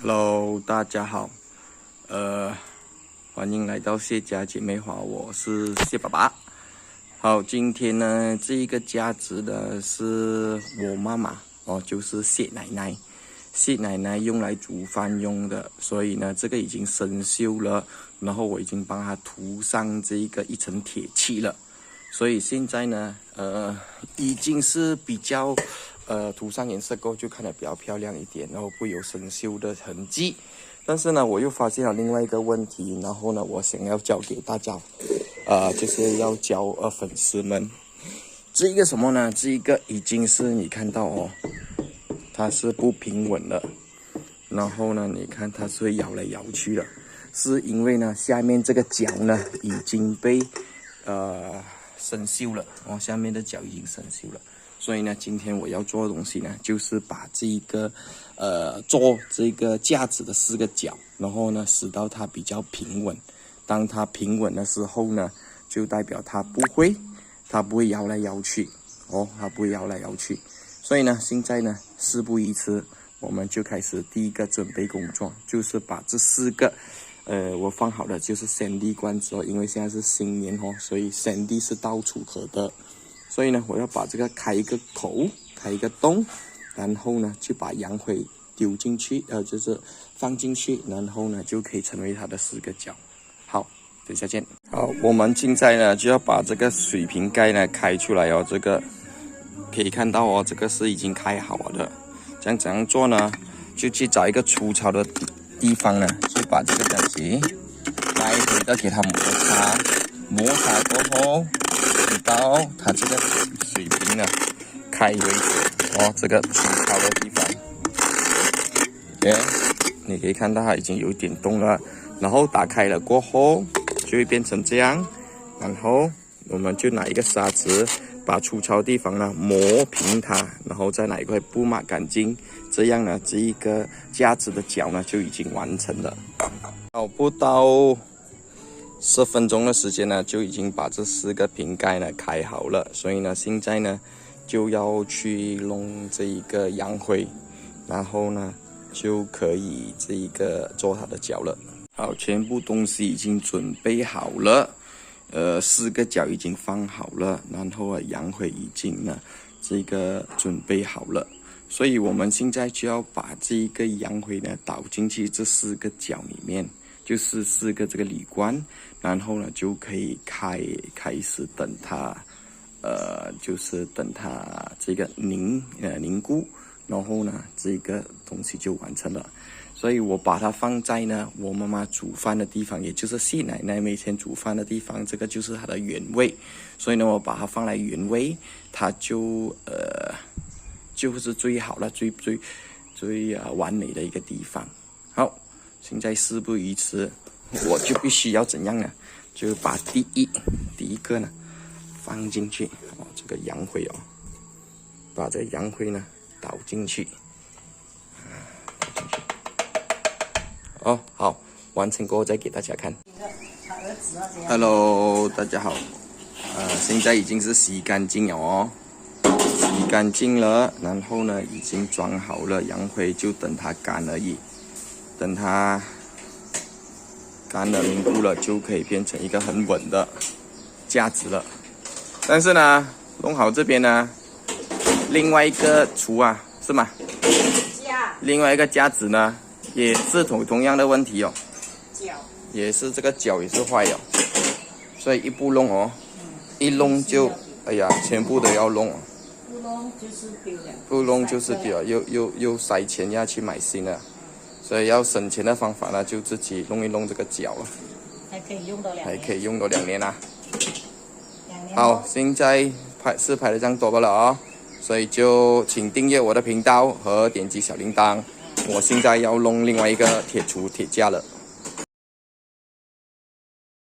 Hello， 大家好，欢迎来到谢家姐妹花，我是谢爸爸。好，今天呢，这一个价值的是我妈妈哦，就是谢奶奶。谢奶奶用来煮饭用的，所以呢，这个已经生锈了，然后我已经帮它涂上这一个一层铁漆了，所以现在呢，已经是比较。涂上颜色过就看得比较漂亮一点，然后不会有生锈的痕迹。但是呢，我又发现了另外一个问题，然后呢，我想要教给大家，就是要教粉丝们，这一个什么呢？这一个已经是你看到哦，它是不平稳的，然后呢，你看它是会摇来摇去的，是因为呢，下面这个角呢已经被生锈了哦，下面的角已经生锈了。所以呢，今天我要做的东西呢，就是把这一个做这个架子的4个角，然后呢，使到它比较平稳。当它平稳的时候呢，就代表它不会摇来摇去哦，它不会摇来摇去。所以呢，现在呢，事不宜迟，我们就开始第一个准备工作，就是把这4个我放好了，就是3D 罐子哦，因为现在是新年哦，所以3D 是到处可得。所以呢，我要把这个开一个口，开一个洞，然后呢，就把洋灰丢进去，就是放进去，然后呢，就可以成为它的4个角。好，等一下见。好，我们现在呢就要把这个水瓶盖呢开出来哦。这个可以看到哦，这个是已经开好了的。这样怎样做呢？就去找一个粗糙的地方呢，就把这个东西来回的给它摩擦，摩擦过后。到它这个水平呢开为止哦，这个粗糙的地方，你可以看到它已经有点动了，然后打开了过后就会变成这样，然后我们就拿一个砂纸把粗糙的地方呢磨平它，然后再拿一块布抹干净，这样呢这一个架子的角呢就已经完成了。好，不到10分钟的时间呢，就已经把这4个瓶盖呢开好了，所以呢，现在呢就要去弄这一个洋灰，然后呢就可以这一个做它的角了。好，全部东西已经准备好了，4个角已经放好了，然后洋灰已经呢这个准备好了，所以我们现在就要把这一个洋灰呢倒进去这4个角里面。就是4个这个铝罐，然后呢就可以开始等它，就是等它这个凝固，然后呢这个东西就完成了。所以我把它放在呢我妈妈煮饭的地方，也就是谢奶奶每天煮饭的地方，这个就是它的原位。所以呢我把它放在原位，它就就是最好了，最完美的一个地方。好。现在事不宜迟，我就必须要怎样呢？就把第一个呢放进去哦，这个洋灰哦，把这个洋灰呢倒进去，哦，好，完成过后再给大家看。Hello， 大家好，现在已经是洗干净了哦，洗干净了，然后呢已经装好了洋灰，就等它干而已。等它干了凝固了，就可以变成一个很稳的架子了。但是呢，弄好这边呢，另外一个是吗？另外一个架子呢，也是同样的问题哦。也是这个角也是坏了，所以一不弄哦，一弄就哎呀，全部都要弄哦。不弄就是丢了。不弄就是丢了，又塞钱要去买新的。所以要省钱的方法呢，就自己弄一弄这个角了，还可以用到2年啊。好，现在拍了这样多罢了哦，所以就请订阅我的频道和点击小铃铛。我现在要弄另外一个铁架了。